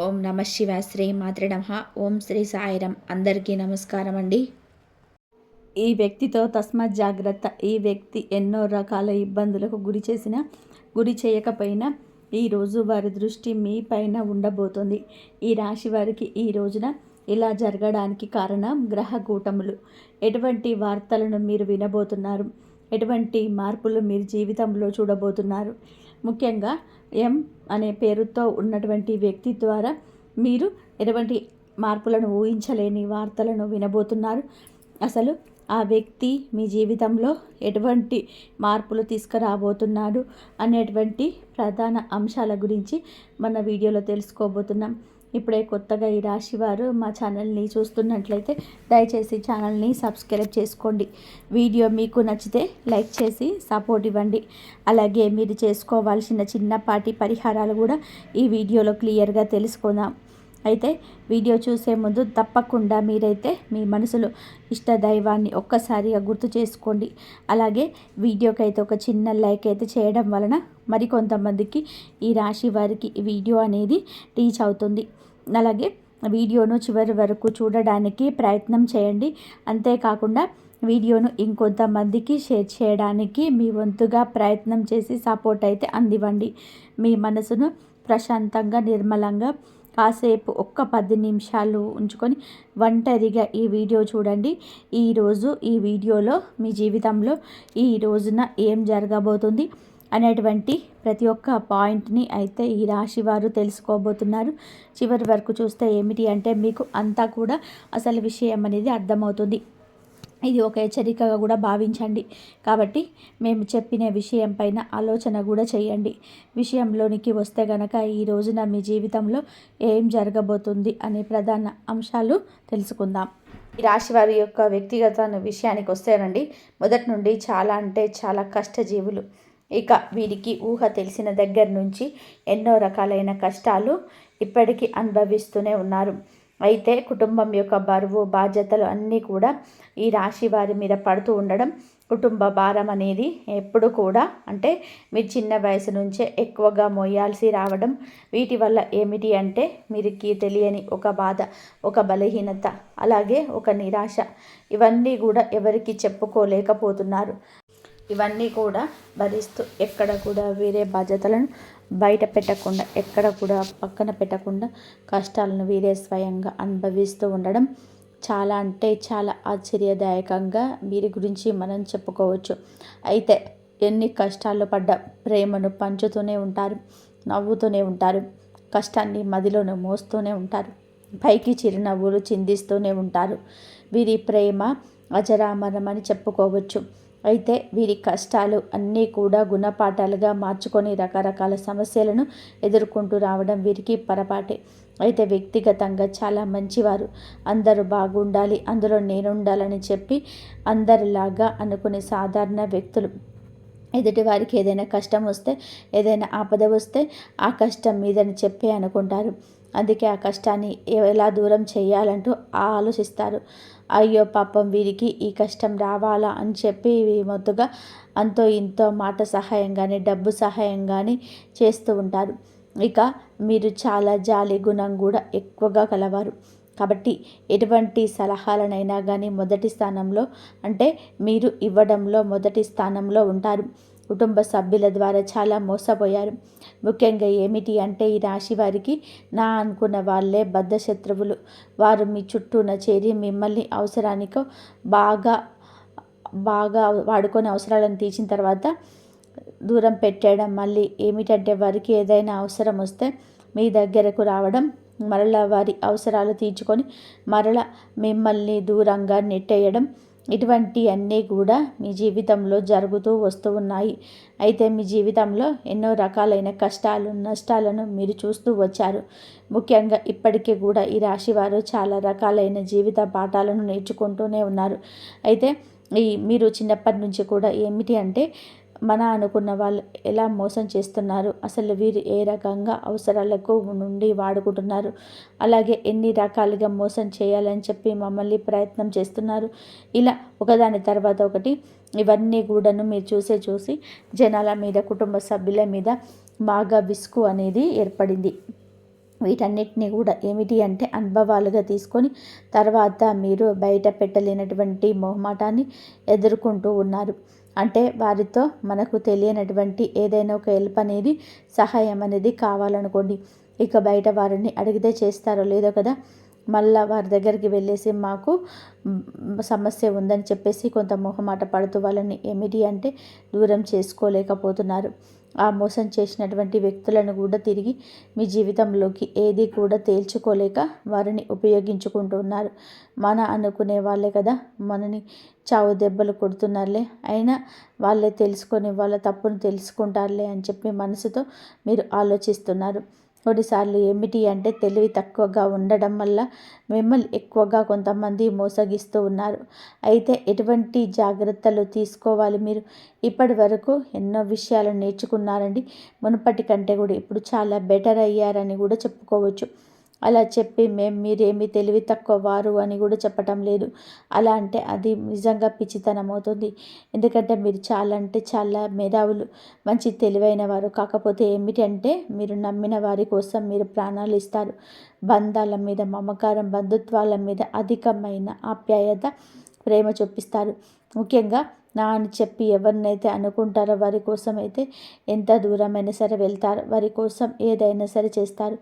ఓం నమ శివ శ్రీ మాత్రే నమః. ఓం శ్రీ సాయిరం. అందరికీ నమస్కారం అండి. ఈ వ్యక్తితో తస్మాత్ జాగ్రత్త. ఈ వ్యక్తి ఎన్నో రకాల ఇబ్బందులకు గురి చేయకపోయినా ఈరోజు వారి దృష్టి మీ పైన ఉండబోతుంది. ఈ రాశి వారికి ఈ రోజున ఇలా జరగడానికి కారణం గ్రహ కూటములు. ఎటువంటి వార్తలను మీరు వినబోతున్నారు? ఎటువంటి మార్పులు మీరు జీవితంలో చూడబోతున్నారు? ముఖ్యంగా ఎం అనే పేరుతో ఉన్నటువంటి వ్యక్తి ద్వారా మీరు ఎటువంటి మార్పులను ఊహించలేని వార్తలను వినబోతున్నారు. అసలు ఆ వ్యక్తి మీ జీవితంలో ఎటువంటి మార్పులు తీసుకురాబోతున్నాడు అనేటువంటి ప్రధాన అంశాల గురించి మన వీడియోలో తెలుసుకోబోతున్నాం. ఇప్పుడే కొత్తగా ఈ రాశి వారు మా ఛానల్ని చూస్తున్నట్లయితే దయచేసి ఛానల్ని సబ్స్క్రైబ్ చేసుకోండి. వీడియో మీకు నచ్చితే లైక్ చేసి సపోర్ట్ ఇవ్వండి. అలాగే మీరు చేసుకోవాల్సిన చిన్నపాటి పరిహారాలు కూడా ఈ వీడియోలో క్లియర్గా తెలుసుకుందాం. అయితే వీడియో చూసే ముందు తప్పకుండా మీరైతే మీ మనసులో ఇష్ట దైవాన్ని ఒక్కసారిగా గుర్తు చేసుకోండి. అలాగే వీడియోకి అయితే ఒక చిన్న లైక్ అయితే చేయడం వలన మరికొంతమందికి ఈ రాశి వారికి ఈ వీడియో అనేది రీచ్ అవుతుంది. అలాగే వీడియోను చివరి వరకు చూడడానికి ప్రయత్నం చేయండి. అంతేకాకుండా వీడియోను ఇంకొంతమందికి షేర్ చేయడానికి మీ వంతుగా ప్రయత్నం చేసి సపోర్ట్ అయితే అందివ్వండి. మీ మనసును ప్రశాంతంగా నిర్మలంగా కాసేపు ఒక్క 10 నిమిషాలు ఉంచుకొని ఒంటరిగా ఈ వీడియో చూడండి. ఈరోజు ఈ వీడియోలో మీ జీవితంలో ఈ రోజున ఏం జరగబోతుంది అనేటువంటి ప్రతి ఒక్క పాయింట్ని అయితే ఈ రాశి వారు తెలుసుకోబోతున్నారు. చివరి వరకు చూస్తే ఏమిటి అంటే మీకు అంతా కూడా అసలు విషయం అనేది అర్థమవుతుంది. ఇది ఒక హెచ్చరికగా కూడా భావించండి. కాబట్టి మేము చెప్పిన విషయం పైన ఆలోచన కూడా చేయండి. విషయంలోనికి వస్తే గనక ఈ రోజున మీ జీవితంలో ఏం జరగబోతుంది అనే ప్రధాన అంశాలు తెలుసుకుందాం. ఈ రాశి వారి యొక్క వ్యక్తిగత విషయానికి వస్తేనండి, మొదటి నుండి చాలా అంటే చాలా కష్టజీవులు. ఇక వీరికి ఊహ తెలిసిన దగ్గర నుంచి ఎన్నో రకాలైన కష్టాలు ఇప్పటికీ అనుభవిస్తూనే ఉన్నారు. అయితే కుటుంబం యొక్క బరువు బాధ్యతలు అన్నీ కూడా ఈ రాశి వారి మీద పడుతూ ఉండడం, కుటుంబ భారం అనేది ఎప్పుడు కూడా అంటే మీరు చిన్న వయసు నుంచే ఎక్కువగా మోయాల్సి రావడం, వీటి వల్ల ఏమిటి అంటే మీరికి తెలియని ఒక బాధ, ఒక బలహీనత, అలాగే ఒక నిరాశ, ఇవన్నీ కూడా ఎవరికి చెప్పుకోలేకపోతున్నారు. ఇవన్నీ కూడా భరిస్తూ ఎక్కడ కూడా వేరే బాధ్యతలను బయట పెట్టకుండా, ఎక్కడ కూడా పక్కన పెట్టకుండా కష్టాలను వీరే స్వయంగా అనుభవిస్తూ ఉండడం చాలా అంటే చాలా ఆశ్చర్యదాయకంగా వీరి గురించి మనం చెప్పుకోవచ్చు. అయితే ఎన్ని కష్టాలు పడ్డ ప్రేమను పంచుతూనే ఉంటారు, నవ్వుతూనే ఉంటారు, కష్టాన్ని మదిలోనే మోస్తూనే ఉంటారు, పైకి చిరునవ్వులు చిందిస్తూనే ఉంటారు. వీరి ప్రేమ అజరామరమని చెప్పుకోవచ్చు. అయితే వీరి కష్టాలు అన్నీ కూడా గుణపాఠాలుగా మార్చుకొని రకరకాల సమస్యలను ఎదుర్కొంటూ రావడం వీరికి పొరపాటే. అయితే వ్యక్తిగతంగా చాలా మంచివారు. అందరూ బాగుండాలి, అందులో నేనుండాలని చెప్పి అందరిలాగా అనుకునే సాధారణ వ్యక్తులు. ఎదుటి వారికి ఏదైనా కష్టం వస్తే, ఏదైనా ఆపద వస్తే ఆ కష్టం మీదని చెప్పి అనుకుంటారు. అందుకే ఆ కష్టాన్ని ఎలా దూరం చేయాలంటూ ఆలోచిస్తారు. అయ్యో పాపం వీరికి ఈ కష్టం రావాలా అని చెప్పి మొత్తుగా అంతో ఇంతో మాట సహాయం కానీ డబ్బు సహాయం కానీ చేస్తూ ఉంటారు. ఇక మీరు చాలా జాలి గుణం కూడా ఎక్కువగా కలవారు. కాబట్టి ఎటువంటి సలహాలనైనా కానీ మొదటి స్థానంలో అంటే మీరు ఇవ్వడంలో మొదటి స్థానంలో ఉంటారు. కుటుంబ సభ్యుల ద్వారా చాలా మోసపోయారు. ముఖ్యంగా ఏమిటి అంటే ఈ రాశి వారికి నా అనుకున్న వాళ్ళే బద్ధ శత్రువులు. వారు మీ చుట్టూన చేరి మిమ్మల్ని అవసరానికో బాగా బాగా వాడుకొని అవసరాలను తీర్చిన తర్వాత దూరం పెట్టేయడం. మళ్ళీ ఏమిటంటే వారికి ఏదైనా అవసరం వస్తే మీ దగ్గరకు రావడం, మరలా వారి అవసరాలు తీర్చుకొని మరలా మిమ్మల్ని దూరంగా నెట్టేయడం, ఇటువంటి అన్నీ కూడా మీ జీవితంలో జరుగుతూ వస్తూ ఉన్నాయి. అయితే మీ జీవితంలో ఎన్నో రకాలైన కష్టాలు నష్టాలను మీరు చూస్తూ వచ్చారు. ముఖ్యంగా ఇప్పటికీ కూడా ఈ రాశి వారు చాలా రకాలైన జీవిత పాఠాలను నేర్చుకుంటూనే ఉన్నారు. అయితే మీరు చిన్నప్పటి నుంచి కూడా ఏమిటి అంటే మన అనుకున్న వాళ్ళు ఎలా మోసం చేస్తున్నారు, అసలు వీరు ఏ రకంగా అవసరాలకు నుండి వాడుకుంటున్నారు, అలాగే ఎన్ని రకాలుగా మోసం చేయాలని చెప్పి మమ్మల్ని ప్రయత్నం చేస్తున్నారు, ఇలా ఒకదాని తర్వాత ఒకటి ఇవన్నీ కూడాను మీరు చూసి జనాల మీద కుటుంబ సభ్యుల మీద బాగా విసుగు అనేది ఏర్పడింది. వీటన్నిటిని కూడా ఏమిటి అంటే అనుభవాలుగా తీసుకొని తర్వాత మీరు బయట పెట్టలేనటువంటి మొహమాటాన్ని ఎదుర్కొంటూ ఉన్నారు. అంటే వారితో మనకు తెలియనటువంటి ఏదైనా ఒక హెల్ప్ అనేది, సహాయం అనేది కావాలనుకోండి, ఇక బయట వారిని అడిగితే చేస్తారో లేదో కదా, మళ్ళా వారి దగ్గరికి వెళ్ళేసి మాకు సమస్య ఉందని చెప్పేసి కొంత మొహమాట పడుతూ వాళ్ళని ఏమిటి అంటే దూరం చేసుకోలేకపోతున్నారు. ఆ మోసం చేసినటువంటి వ్యక్తులను కూడా తిరిగి మీ జీవితంలోకి ఏది కూడా తేల్చుకోలేక వారిని ఉపయోగించుకుంటున్నారు. మన అనుకునే వాళ్ళే కదా మనని చావు దెబ్బలు కొడుతున్నారులే, అయినా వాళ్ళే తెలుసుకొని వాళ్ళ తప్పును తెలుసుకుంటారులే అని చెప్పి మనసుతో మీరు ఆలోచిస్తున్నారు. కొన్నిసార్లు ఏమిటి అంటే తెలివి తక్కువగా ఉండడం వల్ల మిమ్మల్ని ఎక్కువగా కొంతమంది మోసగిస్తూ ఉన్నారు. అయితే ఎటువంటి జాగ్రత్తలు తీసుకోవాలి మీరు? ఇప్పటి వరకు ఎన్నో విషయాలు నేర్చుకున్నారండి. మునుపటి కంటే కూడా ఇప్పుడు చాలా బెటర్ అయ్యారని కూడా చెప్పుకోవచ్చు. అలా చెప్పి మీరేమి తెలివి తక్కువ వారు అని కూడా చెప్పటం లేదు. అలా అంటే అది నిజంగా పిచ్చితనం అవుతుంది. ఎందుకంటే మీరు చాలా అంటే చాలా మేధావులు, మంచి తెలివైన వారు. కాకపోతే ఏమిటి అంటే మీరు నమ్మిన వారి కోసం మీరు ప్రాణాలు ఇస్తారు. బంధాల మీద మమకారం, బంధుత్వాల మీద అధికమైన ఆప్యాయత, ప్రేమ చూపిస్తారు. ముఖ్యంగా నా అని చెప్పి ఎవరినైతే అనుకుంటారో వారి కోసం అయితే ఎంత దూరమైనా సరే వెళ్తారు. వారి కోసం ఏదైనా సరే చేస్తారు.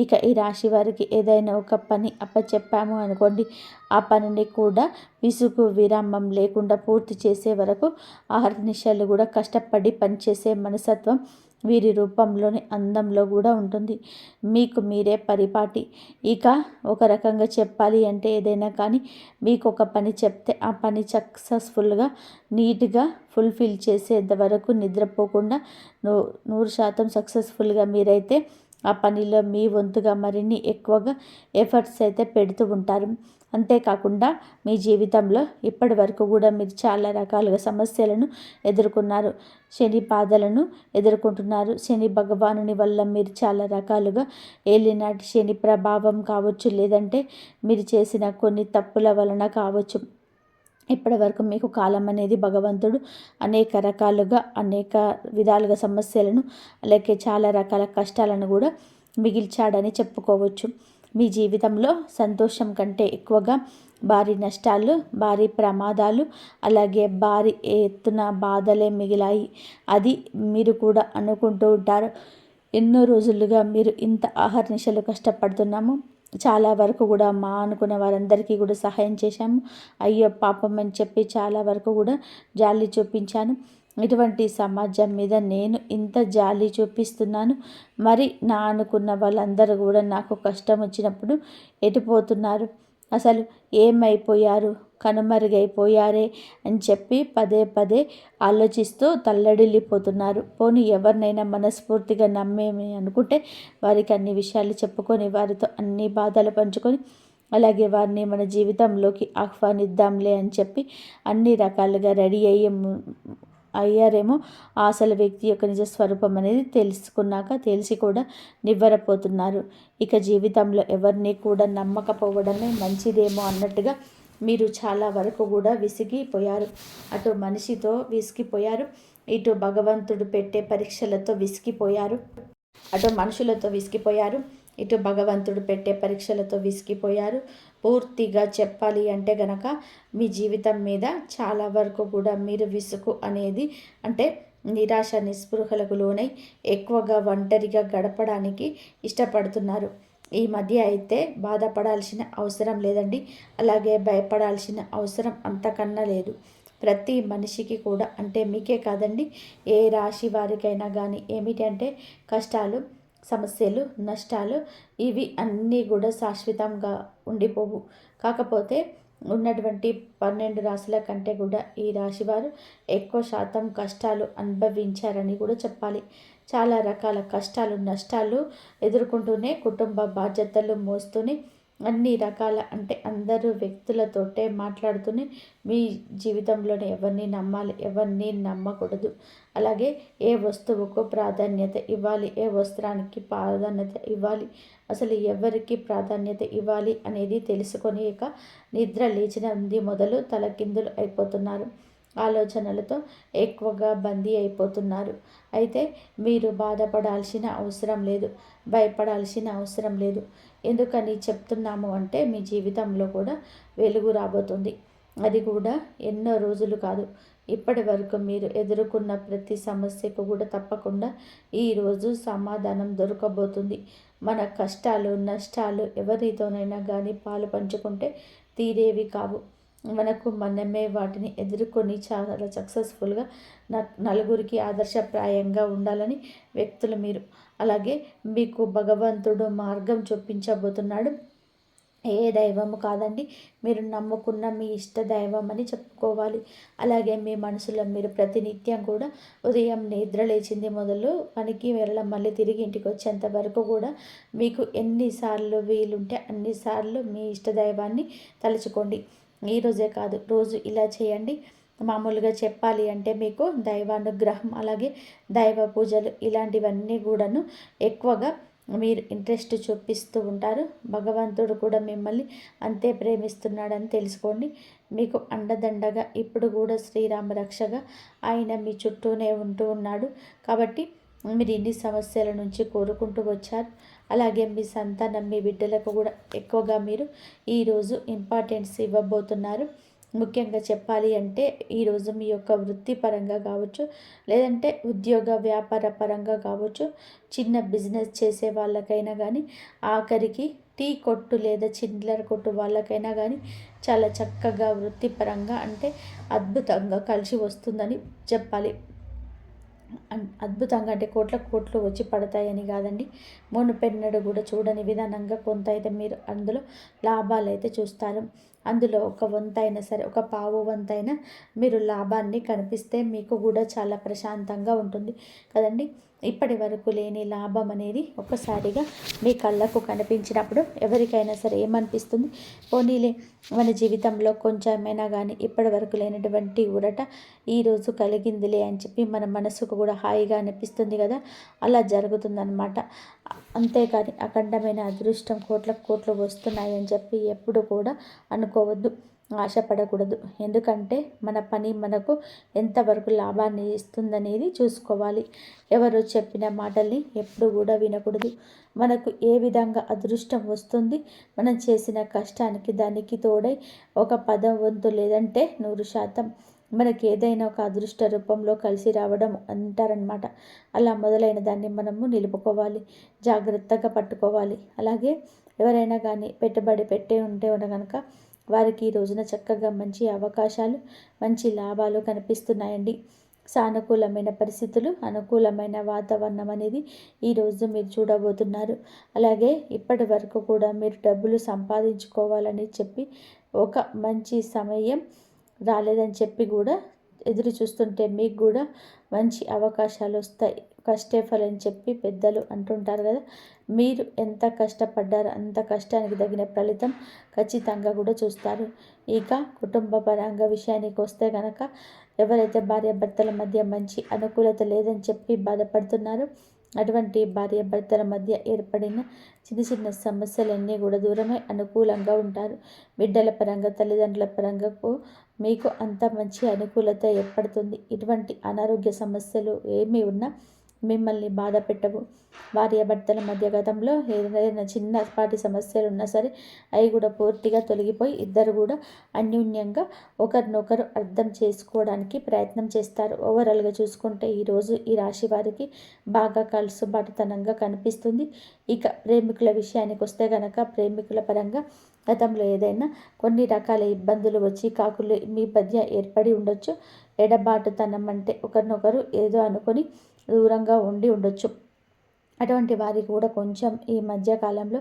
ఇక ఈ రాశి వారికి ఏదైనా ఒక పని అప్పచెప్పాము అనుకోండి, ఆ పనిని కూడా విసుగు విరామం లేకుండా పూర్తి చేసే వరకు అహర్నిశలు కూడా కష్టపడి పనిచేసే మనస్తత్వం వీరి రూపంలోని అందంలో కూడా ఉంటుంది. మీకు మీరే పరిపాటి. ఇక ఒక రకంగా చెప్పాలి అంటే ఏదైనా కానీ మీకు ఒక పని చెప్తే ఆ పని సక్సెస్ఫుల్గా నీట్గా ఫుల్ఫిల్ చేసేంత వరకు నిద్రపోకుండా 100% సక్సెస్ఫుల్గా మీరైతే ఆ పనిలో మీ వంతుగా మరిన్ని ఎక్కువగా ఎఫర్ట్స్ అయితే పెడుతూ ఉంటారు. అంతేకాకుండా మీ జీవితంలో ఇప్పటి వరకు కూడా మీరు చాలా రకాలుగా సమస్యలను ఎదుర్కొన్నారు. శని బాధలను ఎదుర్కొంటున్నారు. శని భగవానుని వల్ల మీరు చాలా రకాలుగా ఏలినాటి శని ప్రభావం కావచ్చు, లేదంటే మీరు చేసిన కొన్ని తప్పుల వలన కావచ్చు. ఇప్పటి వరకు మీకు కాలం అనేది భగవంతుడు అనేక రకాలుగా అనేక విధాలుగా సమస్యలను, అలాగే చాలా రకాల కష్టాలను కూడా మిగిల్చాడని చెప్పుకోవచ్చు. మీ జీవితంలో సంతోషం కంటే ఎక్కువగా భారీ నష్టాలు, భారీ ప్రమాదాలు, అలాగే భారీ ఎత్తున బాధలే మిగిలాయి. అది మీరు కూడా అనుకుంటూ ఉంటారు. ఎన్నో రోజులుగా మీరు ఇంత అహర్నిశలు కష్టపడుతున్నాము, చాలా వరకు కూడా మా అనుకున్న వారందరికీ కూడా సహాయం చేశాము, అయ్యో పాపం అని చెప్పి చాలా వరకు కూడా జాలి చూపించాను. ఇటువంటి సమాజం మీద నేను ఇంత జాలి చూపిస్తున్నాను, మరి నా అనుకున్న వాళ్ళందరూ కూడా నాకు కష్టం వచ్చినప్పుడు ఎటుపోతున్నారు, అసలు ఏమైపోయారు, కనుమరుగైపోయారే అని చెప్పి పదే పదే ఆలోచిస్తూ తల్లడిల్లిపోతున్నారు. పోనీ ఎవరినైనా మనస్ఫూర్తిగా నమ్మేమి అనుకుంటే వారికి అన్ని విషయాలు చెప్పుకొని వారితో అన్ని బాధలు పంచుకొని అలాగే వారిని మన జీవితంలోకి ఆహ్వానిద్దాంలే అని చెప్పి అన్ని రకాలుగా రెడీ అయ్యారేమో. అసలు వ్యక్తి యొక్క నిజ స్వరూపం అనేది తెలుసుకున్నాక తెలిసి కూడా నివ్వరపోతున్నారు. ఇక జీవితంలో ఎవరిని కూడా నమ్మకపోవడమే మంచిదేమో అన్నట్టుగా మీరు చాలా వరకు కూడా విసిగిపోయారు. అటు మనిషితో విసిగిపోయారు, ఇటు భగవంతుడు పెట్టే పరీక్షలతో విసిగిపోయారు. అటు మనుషులతో విసిగిపోయారు, ఇటు భగవంతుడు పెట్టే పరీక్షలతో విసిగిపోయారు. పూర్తిగా చెప్పాలి అంటే గనక మీ జీవితం మీద చాలా వరకు కూడా మీరు విసుగు అనేది అంటే నిరాశ నిస్పృహలకు లోనై ఎక్కువగా ఒంటరిగా గడపడానికి ఇష్టపడుతున్నారు. ఈ మధ్య అయితే బాధపడాల్సిన అవసరం లేదండి, అలాగే భయపడాల్సిన అవసరం అంతకన్నా లేదు. ప్రతి మనిషికి కూడా అంటే మీకే కాదండి, ఏ రాశి వారికైనా కానీ ఏమిటి అంటే కష్టాలు, సమస్యలు, నష్టాలు ఇవి అన్నీ కూడా శాశ్వతంగా ఉండిపోవు. కాకపోతే ఉన్నటువంటి 12 రాశుల కంటే కూడా ఈ రాశివారు ఎక్కువ శాతం కష్టాలు అనుభవించారని కూడా చెప్పాలి. చాలా రకాల కష్టాలు, నష్టాలు ఎదుర్కొంటూనే కుటుంబ బాధ్యతలు మోస్తూనే అన్ని రకాల అంటే అందరూ వ్యక్తులతోటే మాట్లాడుతూనే మీ జీవితంలోనే ఎవరిని నమ్మాలి, ఎవరిని నమ్మకూడదు, అలాగే ఏ వస్తువుకు ప్రాధాన్యత ఇవ్వాలి, ఏ వస్త్రానికి ప్రాధాన్యత ఇవ్వాలి, అసలు ఎవరికి ప్రాధాన్యత ఇవ్వాలి అనేది తెలుసుకొని ఇక నిద్ర లేచిన మొదలు తలకిందులు అయిపోతున్నారు. ఆలోచనలతో ఎక్కువగా బందీ అయిపోతున్నారు. అయితే మీరు బాధపడాల్సిన అవసరం లేదు, భయపడాల్సిన అవసరం లేదు. ఎందుకని చెప్తున్నాము అంటే మీ జీవితంలో కూడా వెలుగు రాబోతుంది. అది కూడా ఎన్నో రోజులు కాదు, ఇప్పటి వరకు మీరు ఎదుర్కొన్న ప్రతి సమస్యకు కూడా తప్పకుండా ఈరోజు సమాధానం దొరకబోతుంది. మన కష్టాలు నష్టాలు ఎవరితోనైనా కానీ పాలు పంచుకుంటే తీరేవి కావు. మనకు మనమే వాటిని ఎదుర్కొని చాలా సక్సెస్ఫుల్గా నలుగురికి ఆదర్శప్రాయంగా ఉండాలని వ్యక్తులు మీరు. అలాగే మీకు భగవంతుడు మార్గం చూపించబోతున్నాడు. ఏ దైవము కాదండి, మీరు నమ్ముకున్న మీ ఇష్ట దైవం అని చెప్పుకోవాలి. అలాగే మీ మనసులో మీరు ప్రతినిత్యం కూడా ఉదయం నిద్ర లేచింది మొదలు పనికి వెళ్ళడం మళ్ళీ తిరిగి ఇంటికి వచ్చేంత వరకు కూడా మీకు ఎన్నిసార్లు వీలుంటే అన్నిసార్లు మీ ఇష్ట దైవాన్ని తలుచుకోండి. ఈరోజే కాదు, రోజు ఇలా చేయండి. మామూలుగా చెప్పాలి అంటే మీకు దైవానుగ్రహం అలాగే దైవ పూజలు ఇలాంటివన్నీ కూడాను ఎక్కువగా మీరు ఇంట్రెస్ట్ చూపిస్తూ ఉంటారు. భగవంతుడు కూడా మిమ్మల్ని అంతే ప్రేమిస్తున్నాడని తెలుసుకోండి. మీకు అండదండగా ఇప్పుడు కూడా శ్రీరామ రక్షగా ఆయన మీ చుట్టూనే ఉంటూ ఉన్నాడు. కాబట్టి మీరు ఇన్ని సమస్యల నుంచి కోరుకుంటూ వచ్చారు. అలాగే మీ సంతానం మీ బిడ్డలకు కూడా ఎక్కువగా మీరు ఈరోజు ఇంపార్టెన్స్ ఇవ్వబోతున్నారు. ముఖ్యంగా చెప్పాలి అంటే ఈరోజు మీ యొక్క వృత్తిపరంగా కావచ్చు, లేదంటే ఉద్యోగ వ్యాపార పరంగా కావచ్చు, చిన్న బిజినెస్ చేసే వాళ్ళకైనా కానీ, ఆఖరికి టీ కొట్టు లేదా చిల్లర కొట్టు వాళ్ళకైనా కానీ చాలా చక్కగా వృత్తిపరంగా అంటే అద్భుతంగా కలిసి వస్తుందని చెప్పాలి. అద్భుతంగా అంటే కోట్లు వచ్చి పడతాయని కాదండి, మునుపెన్నడు కూడా చూడని విధానంగా కొంత అయితే మీరు అందులో లాభాలు అయితే చూస్తారు. అందులో ఒక వంతైనా సరే, ఒక పావు వంతైనా మీరు లాభాన్ని కనిపిస్తే మీకు కూడా చాలా ప్రశాంతంగా ఉంటుంది కదండి. ఇప్పటి వరకు లేని లాభం అనేది ఒక్కసారిగా మీ కళ్ళకు కనిపించినప్పుడు ఎవరికైనా సరే ఏమనిపిస్తుంది, పోనీలే మన జీవితంలో కొంచెమైనా కానీ ఇప్పటి వరకు లేనటువంటి ఊరట ఈరోజు కలిగిందిలే అని చెప్పి మన మనసుకు కూడా హాయిగా అనిపిస్తుంది కదా. అలా జరుగుతుందన్నమాట. అంతేకాని అఖండమైన అదృష్టం కోట్లు వస్తున్నాయి అని చెప్పి ఎప్పుడు కూడా అనుకోవద్దు, ఆశపడకూడదు. ఎందుకంటే మన పని మనకు ఎంతవరకు లాభాన్ని ఇస్తుందనేది చూసుకోవాలి. ఎవరు చెప్పిన మాటల్ని ఎప్పుడు కూడా వినకూడదు. మనకు ఏ విధంగా అదృష్టం వస్తుంది, మనం చేసిన కష్టానికి దానికి తోడై ఒక 10 వంతు లేదంటే 100% మనకి ఏదైనా ఒక అదృష్ట రూపంలో కలిసి రావడం అంటారనమాట. అలా మొదలైన దాన్ని మనము నిలుపుకోవాలి, జాగ్రత్తగా పట్టుకోవాలి. అలాగే ఎవరైనా కానీ పెట్టుబడి పెట్టే ఉంటే కనుక వారికి ఈ రోజున చక్కగా మంచి అవకాశాలు, మంచి లాభాలు కనిపిస్తున్నాయండి. సానుకూలమైన పరిస్థితులు, అనుకూలమైన వాతావరణం అనేది ఈరోజు మీరు చూడబోతున్నారు. అలాగే ఇప్పటి వరకు కూడా మీరు డబ్బులు సంపాదించుకోవాలని చెప్పి ఒక మంచి సమయం రాలేదని చెప్పి కూడా ఎదురు చూస్తుంటే మీకు కూడా మంచి అవకాశాలు వస్తాయి. కష్టే ఫలని చెప్పి పెద్దలు అంటుంటారు కదా. మీరు ఎంత కష్టపడ్డారో అంత కష్టానికి తగిన ఫలితం ఖచ్చితంగా కూడా చూస్తారు. ఇక కుటుంబ పరంగా విషయానికి వస్తే కనుక ఎవరైతే భార్యాభర్తల మధ్య మంచి అనుకూలత లేదని చెప్పి బాధపడుతున్నారో అటువంటి భార్యాభర్తల మధ్య ఏర్పడిన చిన్న సమస్యలన్నీ కూడా దూరమై అనుకూలంగా ఉంటారు. బిడ్డల పరంగా తల్లిదండ్రుల పరంగా మీకు అంత మంచి అనుకూలత ఏర్పడుతుంది. ఇటువంటి అనారోగ్య సమస్యలు ఏమీ ఉన్నా మిమ్మల్ని బాధ పెట్టవు. భార్యాభర్తల మధ్య గతంలో ఏదైనా చిన్నపాటి సమస్యలు ఉన్నా సరే అవి కూడా పూర్తిగా తొలగిపోయి ఇద్దరు కూడా అన్యోన్యంగా ఒకరినొకరు అర్థం చేసుకోవడానికి ప్రయత్నం చేస్తారు. ఓవరాల్గా చూసుకుంటే ఈరోజు ఈ రాశి వారికి బాగా కలుసుబాటుతనంగా కనిపిస్తుంది. ఇక ప్రేమికుల విషయానికి వస్తే కనుక ప్రేమికుల పరంగా గతంలో ఏదైనా కొన్ని రకాల ఇబ్బందులు వచ్చి కాకులు మీ మధ్య ఏర్పడి ఉండొచ్చు. ఎడబాటుతనం అంటే ఒకరినొకరు ఏదో అనుకొని దూరంగా ఉండి ఉండొచ్చు. అటువంటి వారికి కూడా కొంచెం ఈ మధ్యకాలంలో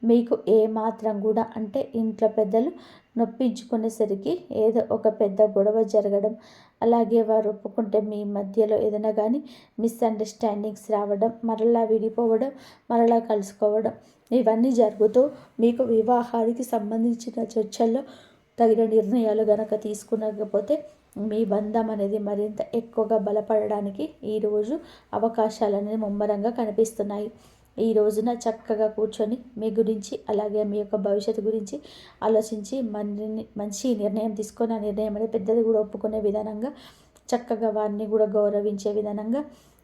మీకు ఏమాత్రం కూడా అంటే ఇంట్లో పెద్దలు నొప్పించుకునేసరికి ఏదో ఒక పెద్ద గొడవ జరగడం, అలాగే వారు ఒప్పుకుంటే మీ మధ్యలో ఏదైనా కానీ మిస్అండర్స్టాండింగ్స్ రావడం, మరలా విడిపోవడం, మరలా కలుసుకోవడం ఇవన్నీ జరుగుతూ మీకు వివాహానికి సంబంధించిన చర్చల్లో తగిన నిర్ణయాలు గనక తీసుకునకపోతే మీ బంధం అనేది మరింత ఎక్కువగా బలపడడానికి ఈరోజు అవకాశాలు అనేది ముమ్మరంగా కనిపిస్తున్నాయి. ఈ రోజున చక్కగా కూర్చొని మీ గురించి అలాగే మీ యొక్క భవిష్యత్తు గురించి ఆలోచించి మంచి నిర్ణయం తీసుకొని ఆ నిర్ణయం అనేది పెద్దది కూడా ఒప్పుకునే విధానంగా చక్కగా వారిని కూడా గౌరవించే విధానంగా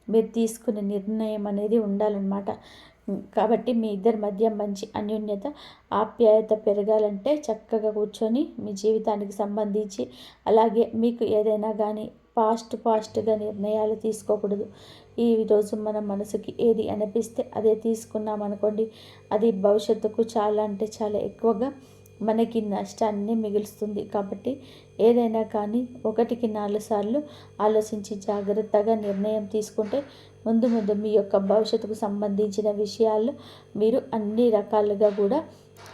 మీరు తీసుకునే నిర్ణయం అనేది ఉండాలన్నమాట. కాబట్టి మీ ఇద్దరి మధ్య మంచి అన్యోన్యత ఆప్యాయత పెరగాలంటే చక్కగా కూర్చొని మీ జీవితానికి సంబంధించి అలాగే మీకు ఏదైనా కానీ ఫాస్ట్గా నిర్ణయాలు తీసుకోకూడదు. ఈరోజు మన మనసుకి ఏది అనిపిస్తే అదే తీసుకున్నాం అనుకోండి, అది భవిష్యత్తుకు చాలా అంటే చాలా ఎక్కువగా మనకి నష్టాన్ని మిగులుస్తుంది. కాబట్టి ఏదైనా కానీ 1కి 4 సార్లు ఆలోచించి జాగ్రత్తగా నిర్ణయం తీసుకుంటే ముందు మీ యొక్క భవిష్యత్తుకు సంబంధించిన విషయాల్లో మీరు అన్ని రకాలుగా కూడా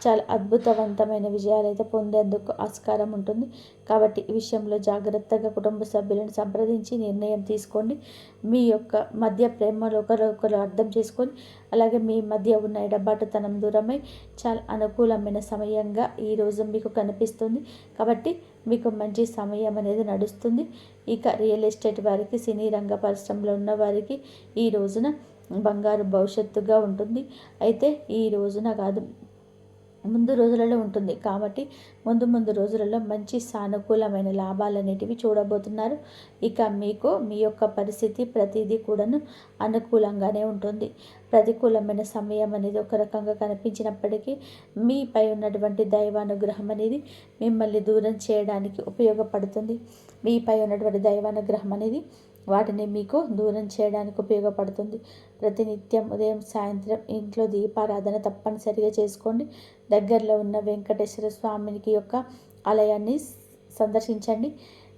చాలా అద్భుతవంతమైన విజయాలు అయితే పొందేందుకు ఆస్కారం ఉంటుంది. కాబట్టి ఈ విషయంలో జాగ్రత్తగా కుటుంబ సభ్యులను సంప్రదించి నిర్ణయం తీసుకోండి. మీ యొక్క మధ్య ప్రేమలో ఒకరు అర్థం చేసుకొని అలాగే మీ మధ్య ఉన్న ఎడబాటుతనం దూరమై చాలా అనుకూలమైన సమయంగా ఈరోజు మీకు కనిపిస్తుంది. కాబట్టి మీకు మంచి సమయం అనేది నడుస్తుంది. ఇక రియల్ ఎస్టేట్ వారికి, సినీ రంగ పరిశ్రమలో ఉన్న వారికి ఈ రోజున బంగారు భవిష్యత్తుగా ఉంటుంది. అయితే ఈ రోజున కాదు, ముందు రోజులలో ఉంటుంది. కాబట్టి ముందు రోజులలో మంచి సానుకూలమైన లాభాలు అనేటివి చూడబోతున్నారు. ఇక మీకు మీ యొక్క పరిస్థితి ప్రతిదీ కూడాను అనుకూలంగానే ఉంటుంది. ప్రతికూలమైన సమయం అనేది ఒక రకంగా కనిపించినప్పటికీ మీపై ఉన్నటువంటి దైవానుగ్రహం అనేది మిమ్మల్ని దూరం చేయడానికి ఉపయోగపడుతుంది. మీపై ఉన్నటువంటి దైవానుగ్రహం అనేది వాటిని మీకు దూరం చేయడానికి ఉపయోగపడుతుంది. ప్రతినిత్యం ఉదయం సాయంత్రం ఇంట్లో దీపారాధన తప్పనిసరిగా చేసుకోండి. దగ్గరలో ఉన్న వెంకటేశ్వర స్వామికి యొక్క ఆలయాన్ని సందర్శించండి.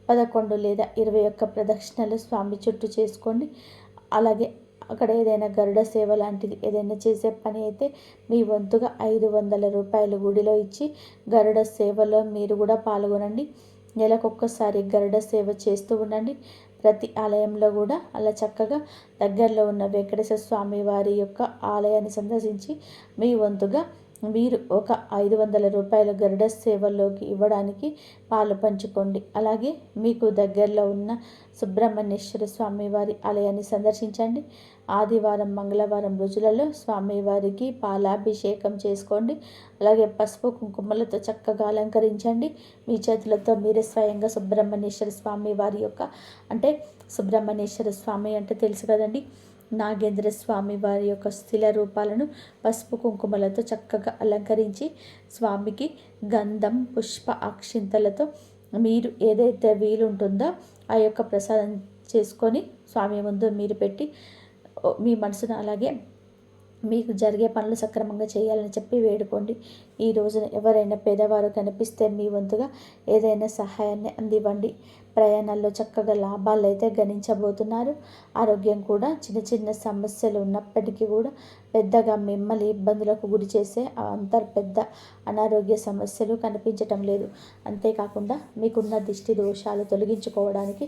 11 లేదా 21 ప్రదక్షిణలు స్వామి చుట్టూ చేసుకోండి. అలాగే అక్కడ ఏదైనా గరుడ సేవ లాంటిది ఏదైనా చేసే పని అయితే మీ వంతుగా 500 రూపాయలు గుడిలో ఇచ్చి గరుడ సేవలో మీరు కూడా పాల్గొనండి. నెలకొక్కసారి గరుడ సేవ చేస్తూ ఉండండి. ప్రతి ఆలయంలో కూడా అలా చక్కగా దగ్గరలో ఉన్న వెంకటేశ్వర స్వామి వారి యొక్క ఆలయాన్ని సందర్శించి మీ వంతుగా మీరు ఒక 500 రూపాయల గరుడ సేవలోకి ఇవ్వడానికి పాలు పంచుకోండి. అలాగే మీకు దగ్గరలో ఉన్న సుబ్రహ్మణ్యేశ్వర స్వామి వారి ఆలయాన్ని సందర్శించండి. ఆదివారం మంగళవారం రోజులలో స్వామివారికి పాలాభిషేకం చేసుకోండి. అలాగే పసుపు కుంకుమలతో చక్కగా అలంకరించండి. మీ చేతులతో మీరే స్వయంగా సుబ్రహ్మణ్యేశ్వర స్వామి వారి యొక్క అంటే సుబ్రహ్మణ్యేశ్వర స్వామి అంటే తెలుసు కదండి, నాగేంద్ర స్వామి వారి యొక్క స్థిల రూపాలను పసుపు కుంకుమలతో చక్కగా అలంకరించి స్వామికి గంధం పుష్ప అక్షింతలతో మీరు ఏదైతే వీలుంటుందో ఆ యొక్క ప్రసాదం చేసుకొని స్వామి ముందు మీరు పెట్టి మీ మనసును అలాగే మీకు జరిగే పనులు సక్రమంగా చేయాలని చెప్పి వేడుకోండి. ఈ రోజున ఎవరైనా పేదవారు కనిపిస్తే మీ వంతుగా ఏదైనా సహాయాన్ని అందివ్వండి. ప్రయాణాల్లో చక్కగా లాభాలు అయితే గణించబోతున్నారు. ఆరోగ్యం కూడా చిన్న సమస్యలు ఉన్నప్పటికీ కూడా పెద్దగా మిమ్మల్ని ఇబ్బందులకు గురి చేసే పెద్ద అనారోగ్య సమస్యలు కనిపించటం లేదు. అంతేకాకుండా మీకున్న దిష్టి దోషాలు తొలగించుకోవడానికి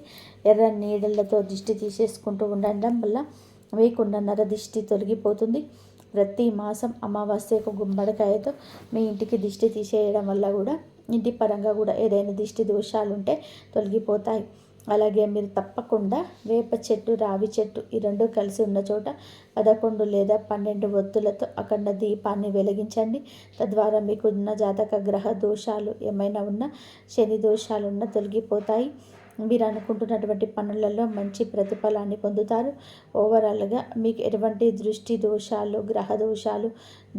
ఎర్ర నీడలతో దిష్టి తీసేసుకుంటూ ఉండడం వల్ల మీకున్న నరదిష్టి తొలగిపోతుంది. ప్రతి మాసం అమావాస్యకు గుమ్మడికాయతో మీ ఇంటికి దిష్టి తీసేయడం వల్ల కూడా ఇంటి పరంగా కూడా ఏదైనా దిష్టి దోషాలు ఉంటే తొలగిపోతాయి. అలాగే మీరు తప్పకుండా వేప చెట్టు రావి చెట్టు ఈ రెండు కలిసి ఉన్న చోట 11 లేదా 12 ఒత్తులతో అఖండ దీపాన్ని వెలిగించండి. తద్వారా మీకు ఉన్న జాతక గ్రహ దోషాలు ఏమైనా ఉన్నా శని దోషాలు ఉన్నా తొలగిపోతాయి. మీరు అనుకుంటున్నటువంటి పనులలో మంచి ప్రతిఫలాన్ని పొందుతారు. ఓవరాల్గా మీకు ఎటువంటి దృష్టి దోషాలు గ్రహ దోషాలు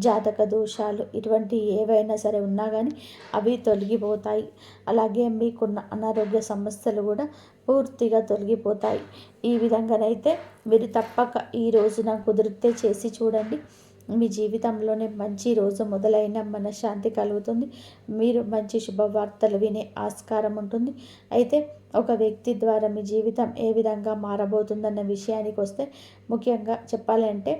జాతక దోషాలు ఇటువంటి ఏవైనా సరే ఉన్నా కానీ అవి తొలగిపోతాయి. అలాగే మీకున్న అనారోగ్య సమస్యలు కూడా పూర్తిగా తొలగిపోతాయి. ఈ విధంగానైతే మీరు తప్పక ఈ రోజున కుదిరితే చేసి చూడండి. మీ జీవితంలోనే మంచి రోజు మొదలైన మనశ్శాంతి కలుగుతుంది. మీరు మంచి శుభవార్తలు వినే ఆస్కారం ఉంటుంది. అయితే ఒక వ్యక్తి ద్వారా మీ జీవితం ఏ విధంగా మారబోతుందన్న విషయానికి వస్తే ముఖ్యంగా చెప్పాలంటే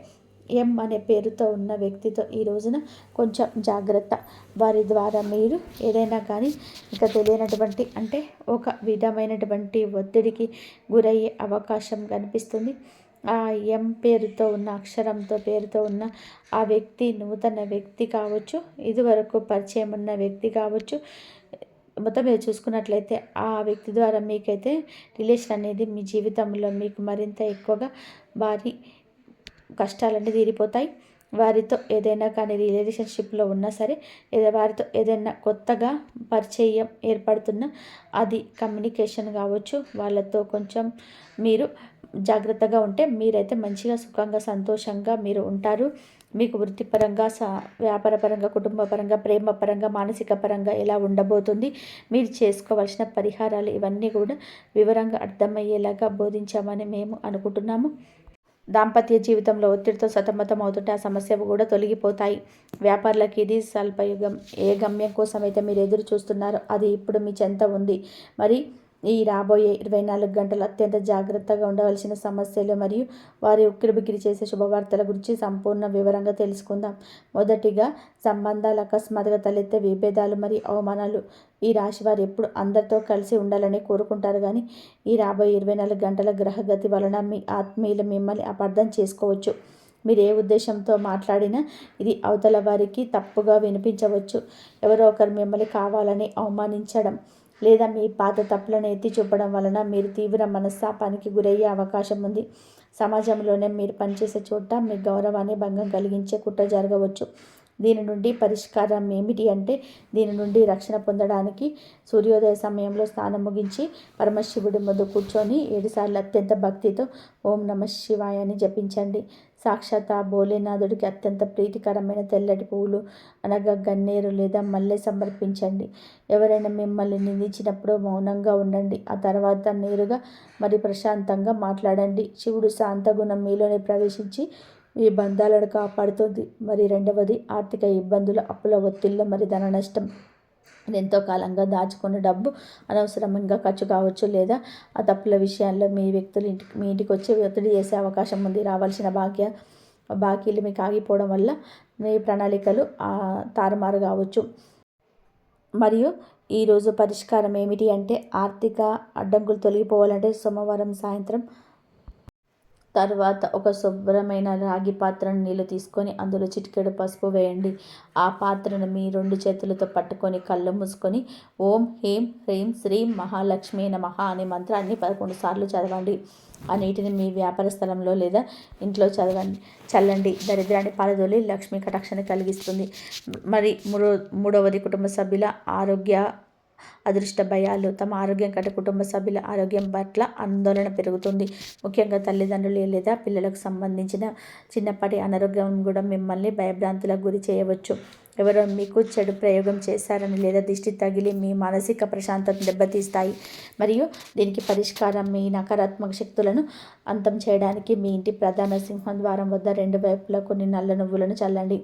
ఎం అనే పేరుతో ఉన్న వ్యక్తితో ఈ రోజున కొంచెం జాగ్రత్త. వారి ద్వారా మీరు ఏదైనా కానీ ఇక తెలియనటువంటి అంటే ఒక విధమైనటువంటి ఒత్తిడికి గురయ్యే అవకాశం కనిపిస్తుంది. ఆ ఎం పేరుతో ఉన్న అక్షరంతో పేరుతో ఉన్న ఆ వ్యక్తి నూతన వ్యక్తి కావచ్చు, ఇదివరకు పరిచయం ఉన్న వ్యక్తి కావచ్చు. మొత్తం మీద చూసుకున్నట్లయితే ఆ వ్యక్తి ద్వారా మీకైతే రిలేషన్ అనేది మీ జీవితంలో మీకు మరింత ఎక్కువగా వారి కష్టాలన్నీ తీరిపోతాయి. వారితో ఏదైనా కానీ రిలేషన్షిప్లో ఉన్నా సరే, వారితో ఏదైనా కొత్తగా పరిచయం ఏర్పడుతున్నా అది కమ్యూనికేషన్ కావచ్చు, వాళ్ళతో కొంచెం మీరు జాగ్రత్తగా ఉంటే మీరైతే మంచిగా సుఖంగా సంతోషంగా మీరు ఉంటారు. మీకు వృత్తిపరంగా వ్యాపారపరంగా, కుటుంబపరంగా, ప్రేమపరంగా, మానసిక పరంగా ఎలా ఉండబోతుంది, మీరు చేసుకోవాల్సిన పరిహారాలు ఇవన్నీ కూడా వివరంగా అర్థమయ్యేలాగా బోధించామని మేము అనుకుంటున్నాము. దాంపత్య జీవితంలో ఒత్తిడితో సతమతం అవుతుంటే ఆ సమస్యలు కూడా తొలగిపోతాయి. వ్యాపారులకు ఇది స్వల్పయుగం. ఏ గమ్యం కోసం అయితే మీరు ఎదురు చూస్తున్నారో అది ఇప్పుడు మీ చెంత ఉంది. మరి ఈ రాబోయే 24 గంటలు అత్యంత జాగ్రత్తగా ఉండవలసిన సమస్యలు మరియు వారి ఉక్కిరిబిక్కిరి చేసే శుభవార్తల గురించి సంపూర్ణ వివరంగా తెలుసుకుందాం. మొదటిగా, సంబంధాలు అకస్మాత్తుగా తలెత్తే విభేదాలు మరియు అవమానాలు. ఈ రాశి వారు ఎప్పుడు అందరితో కలిసి ఉండాలని కోరుకుంటారు, కానీ ఈ రాబోయే 24 గంటల గ్రహగతి వలన మీ ఆత్మీయులు మిమ్మల్ని అపార్థం చేసుకోవచ్చు. మీరు ఏ ఉద్దేశంతో మాట్లాడినా ఇది అవతల వారికి తప్పుగా వినిపించవచ్చు. ఎవరో ఒకరు మిమ్మల్ని కావాలని అవమానించడం లేదా మీ పాత తప్పులను ఎత్తి చూపడం వలన మీరు తీవ్ర మనస్తాపానికి గురయ్యే అవకాశం ఉంది. సమాజంలోనే మీరు పనిచేసే చోట మీ గౌరవాన్ని భంగం కలిగించే కుట్ర జరగవచ్చు. దీని నుండి పరిష్కారం ఏమిటి అంటే, దీని నుండి రక్షణ పొందడానికి సూర్యోదయ సమయంలో స్నానం ముగించి పరమశివుడి ముందు కూర్చొని 7 సార్లు అత్యంత భక్తితో ఓం నమ శివాయ అని జపించండి. సాక్షాత్ ఆ భోలేనాథుడికి అత్యంత ప్రీతికరమైన తెల్లటి పువ్వులు అనగా గన్నేరు లేదా మల్లె సమర్పించండి. ఎవరైనా మిమ్మల్ని నిందించినప్పుడు మౌనంగా ఉండండి. ఆ తర్వాత నేరుగా మరి ప్రశాంతంగా మాట్లాడండి. శివుడు శాంతగుణం మీలోనే ప్రవేశించి మీ బంధాలను కాపాడుతుంది. మరి రెండవది, ఆర్థిక ఇబ్బందులు, అప్పుల ఒత్తిళ్ళు మరి ధన నష్టం. ఎంతో కాలంగా దాచుకున్న డబ్బు అనవసరంగా ఖర్చు కావచ్చు, లేదా ఆ తప్పుల విషయాల్లో మీ వ్యక్తులు మీ ఇంటికి వచ్చి ఒత్తిడి చేసే అవకాశం ఉంది. రావాల్సిన బాకీలు మీకు ఆగిపోవడం వల్ల మీ ప్రణాళికలు తారుమారు కావచ్చు. మరియు ఈరోజు పరిష్కారం ఏమిటి అంటే, ఆర్థిక అడ్డంకులు తొలగిపోవాలంటే సోమవారం సాయంత్రం తర్వాత ఒక శుభ్రమైన రాగి పాత్రను నీళ్లు తీసుకొని అందులో చిటికెడు పసుపు వేయండి. ఆ పాత్రను మీ 2 చేతులతో పట్టుకొని కళ్ళు మూసుకొని ఓం హ్రీం హ్రీం శ్రీం మహాలక్ష్మి నమః అనే మంత్రాన్ని 11 సార్లు చదవండి. ఆ నీటిని మీ వ్యాపార స్థలంలో లేదా ఇంట్లో చల్లండి. దరిద్రాన్ని పారదోలి లక్ష్మీ కటాక్షాన్ని కలిగిస్తుంది. మరి మూడవది, కుటుంబ సభ్యుల ఆరోగ్య అదృష్ట భయాలు. తమ ఆరోగ్యం కంటే కుటుంబ సభ్యుల ఆరోగ్యం పట్ల ఆందోళన పెరుగుతుంది. ముఖ్యంగా తల్లిదండ్రులు లేదా పిల్లలకు సంబంధించిన చిన్నప్పటి అనారోగ్యం కూడా మిమ్మల్ని భయభ్రాంతులకు గురి చేయవచ్చు. ఎవరో మీకు చెడు ప్రయోగం చేశారని లేదా దిష్టి తగిలి మీ మానసిక ప్రశాంతతను దెబ్బతీస్తాయి. మరియు దీనికి పరిష్కారం, మీ నకారాత్మక శక్తులను అంతం చేయడానికి మీ ఇంటి ప్రధాన సింహద్వారం వద్ద 2 వైపులా కొన్ని నల్ల నువ్వులను చల్లండి.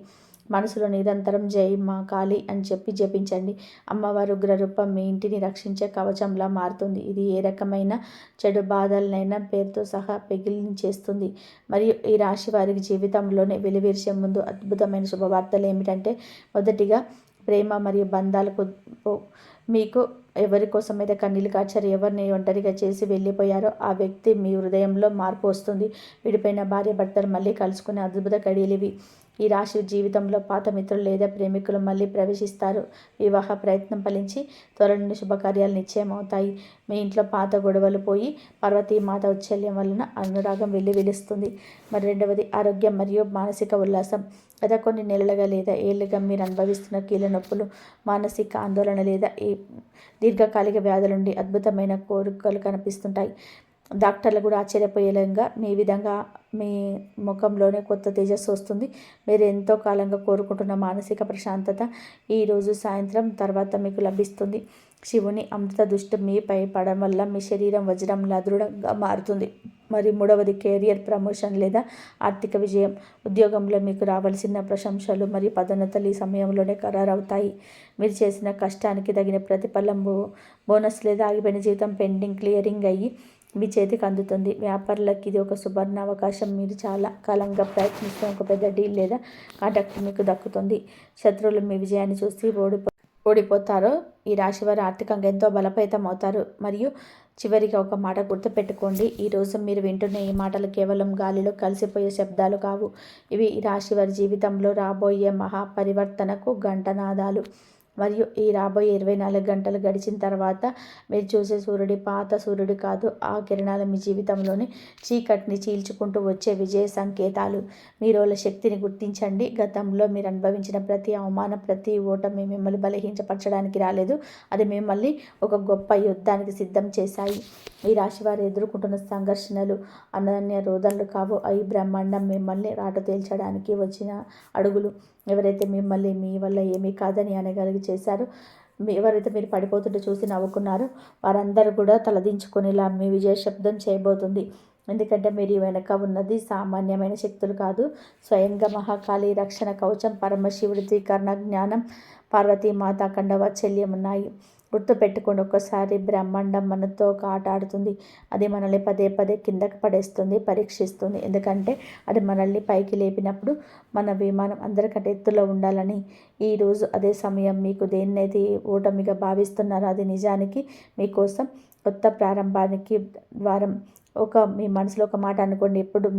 మనసులో నిరంతరం జై మా కాళీ అని చెప్పి జపించండి. అమ్మవారు ఉగ్రరూపం మీ ఇంటిని రక్షించే కవచంలా మారుతుంది. ఇది ఏ రకమైన చెడు బాధలనైనా పేరుతో సహా పెగిలించేస్తుంది. మరియు ఈ రాశి వారికి జీవితంలోనే వెలువరిసే ముందు అద్భుతమైన శుభవార్తలు ఏమిటంటే, మొదటిగా, ప్రేమ మరియు బంధాలకు మీకు ఎవరి కోసమైతే కన్నీళ్ళు కార్చారు, ఎవరిని ఒంటరిగా చేసి వెళ్ళిపోయారో ఆ వ్యక్తి మీ హృదయంలో మార్పు వస్తుంది. విడిపోయిన భార్య భర్తలు మళ్ళీ కలుసుకునే అద్భుత గడియలు ఇవి. ఈ రాశి జీవితంలో పాత మిత్రులు లేదా ప్రేమికులు మళ్ళీ ప్రవేశిస్తారు. వివాహ ప్రయత్నం ఫలించి త్వరలోని శుభకార్యాలు నిశ్చయం అవుతాయి. మీ ఇంట్లో పాత గొడవలు పోయి పార్వతీమాత ఉచ్చల్యం వలన అనురాగం వెల్లివిలుస్తుంది. మరి రెండవది, ఆరోగ్యం మరియు మానసిక ఉల్లాసం. గత కొన్ని నెలలుగా లేదా ఏళ్ళుగా మీరు అనుభవిస్తున్న కీళ్ళ నొప్పులు, మానసిక ఆందోళన లేదా దీర్ఘకాలిక వ్యాధుల నుండి అద్భుతమైన కోరికలు కనిపిస్తుంటాయి. డాక్టర్లు కూడా ఆశ్చర్యపోయేలాగా మీ ముఖంలోనే కొత్త తేజస్సు వస్తుంది. మీరు ఎంతో కాలంగా కోరుకుంటున్న మానసిక ప్రశాంతత ఈరోజు సాయంత్రం తర్వాత మీకు లభిస్తుంది. శివుని అమృత దృష్టి మీపై పడడం వల్ల మీ శరీరం వజ్రంలా దృఢంగా మారుతుంది. మరి మూడవది, కెరియర్ ప్రమోషన్ లేదా ఆర్థిక విజయం. ఉద్యోగంలో మీకు రావాల్సిన ప్రశంసలు మరియు పదోన్నతులు ఈ సమయంలోనే ఖరారవుతాయి. మీరు చేసిన కష్టానికి తగిన ప్రతిఫలం, బోనస్ లేదా ఆగిపోయిన జీవితం క్లియరింగ్ అయ్యి మీ చేతికి అందుతుంది. వ్యాపారులకు ఇది ఒక సువర్ణ అవకాశం. మీరు చాలా కాలంగా ప్రయత్నిస్తున్న ఒక పెద్ద డీల్ లేదా కాంట్రాక్ట్ మీకు దక్కుతుంది. శత్రువులు మీ విజయాన్ని చూసి ఓడిపోతారో ఈ రాశివారు ఆర్థికంగా ఎంతో బలోపేతం అవుతారు. మరియు చివరిగా ఒక మాట గుర్తుపెట్టుకోండి, ఈరోజు మీరు వింటున్న ఈ మాటలు కేవలం గాలిలో కలిసిపోయే శబ్దాలు కావు. ఇవి ఈ రాశివారి జీవితంలో రాబోయే మహాపరివర్తనకు గంటనాదాలు. మరియు ఈ రాబోయే 24 గంటలు గడిచిన తర్వాత మీరు చూసే సూర్యుడి పాత సూర్యుడు కాదు. ఆ కిరణాలు మీ జీవితంలోని చీకటిని చీల్చుకుంటూ వచ్చే విజయ సంకేతాలు. మీరోళ్ళ శక్తిని గుర్తించండి. గతంలో మీరు అనుభవించిన ప్రతి అవమానం, ప్రతి ఓటమి మిమ్మల్ని బలహీనపరచడానికి రాలేదు. అది మిమ్మల్ని ఒక గొప్ప యుద్ధానికి సిద్ధం చేశాయి. ఈ రాశి వారు ఎదుర్కొంటున్న సంఘర్షణలు అనన్య రోదనలు కావు. ఈ బ్రహ్మాండం మిమ్మల్ని రాటు తేల్చడానికి వచ్చిన అడుగులు. ఎవరైతే మిమ్మల్ని మీ వల్ల ఏమీ కాదని అనగలిగి చేశారో, ఎవరైతే మీరు పడిపోతుంటే చూసి నవ్వుకున్నారో వారందరూ కూడా తలదించుకునేలా మీ విజయ శబ్దం చేయబోతుంది. ఎందుకంటే మీరు వెనక ఉన్నది సామాన్యమైన శక్తులు కాదు. స్వయంగా మహాకాళి రక్షణ కవచం, పరమశివుడి ద్వికర్ణ జ్ఞానం, పార్వతీమాత అఖండ వాత్సల్యం ఉన్నాయి. గుర్తుపెట్టుకోండి, ఒక్కసారి బ్రహ్మాండం మనతో ఒక ఆట ఆడుతుంది. అది మనల్ని పదే పదే కిందకి పడేస్తుంది, పరీక్షిస్తుంది. ఎందుకంటే అది మనల్ని పైకి లేపినప్పుడు మన విమానం అందరికంటే ఎత్తులో ఉండాలని. ఈరోజు అదే సమయం. మీకు దేన్నైతే ఓటమిగా భావిస్తున్నారో అది నిజానికి మీకోసం కొత్త ప్రారంభానికి ద్వారం. మీ మనసులో ఒక మాట అనుకోండి, ఎప్పుడు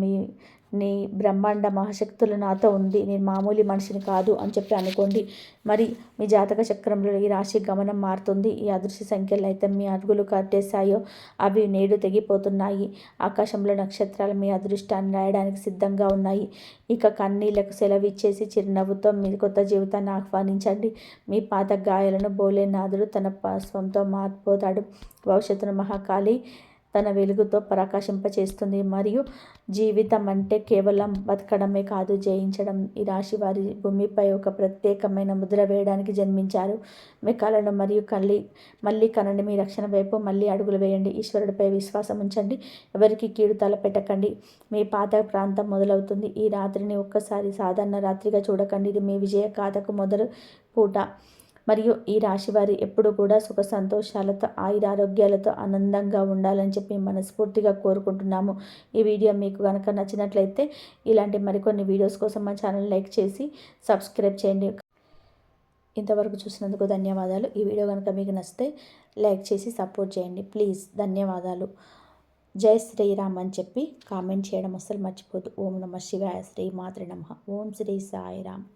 నీ బ్రహ్మాండ మహాశక్తులు నాతో ఉంది, నేను మామూలు మనిషిని కాదు అని చెప్పి అనుకోండి. మరి మీ జాతక చక్రంలో ఈ రాశి గమనం మారుతుంది. ఈ అదృశ్య సంఖ్యలు అయితే మీ అడుగులు కట్టేశాయో అవి నేడు తెగిపోతున్నాయి. ఆకాశంలో నక్షత్రాలు మీ అదృష్టాన్ని రాయడానికి సిద్ధంగా ఉన్నాయి. ఇక కన్నీళ్లకు సెలవిచ్చేసి చిరునవ్వుతో మీ కొత్త జీవితాన్ని ఆహ్వానించండి. మీ పాత గాయాలను భోలేనాథుడు తన స్వంతో మారిపోతాడు. భవిష్యత్తును మహాకాళి తన వెలుగుతో ప్రకాశింపచేస్తుంది. మరియు జీవితం అంటే కేవలం బతకడమే కాదు, జయించడం. ఈ రాశి వారి భూమిపై ఒక ప్రత్యేకమైన ముద్ర వేయడానికి జన్మించారు. మీ కళను మరియు మళ్ళీ కనండి. మీ రక్షణ వైపు మళ్ళీ అడుగులు వేయండి. ఈశ్వరుడిపై విశ్వాసం ఉంచండి. ఎవరికి కీడు తలపెట్టకండి. మీ పాత ప్రాంతం మొదలవుతుంది. ఈ రాత్రిని ఒక్కసారి సాధారణ రాత్రిగా చూడకండి. ఇది మీ విజయ గాథకు మొదలు పూట. మరియు ఈ రాశివారి ఎప్పుడు కూడా సుఖ సంతోషాలతో, ఆయురారోగ్యాలతో ఆనందంగా ఉండాలని చెప్పి మనస్ఫూర్తిగా కోరుకుంటున్నాము. ఈ వీడియో మీకు కనుక నచ్చినట్లయితే ఇలాంటి మరికొన్ని వీడియోస్ కోసం మా ఛానల్ లైక్ చేసి సబ్స్క్రైబ్ చేయండి. ఇంతవరకు చూసినందుకు ధన్యవాదాలు. ఈ వీడియో కనుక మీకు నచ్చితే లైక్ చేసి సపోర్ట్ చేయండి ప్లీజ్. ధన్యవాదాలు. జై శ్రీరామ్ అని చెప్పి కామెంట్ చేయడం అస్సలు మర్చిపోద్దు. ఓం నమః శివాయ. శ్రీ మాత్రే నమః. ఓం శ్రీ సాయిరామ్.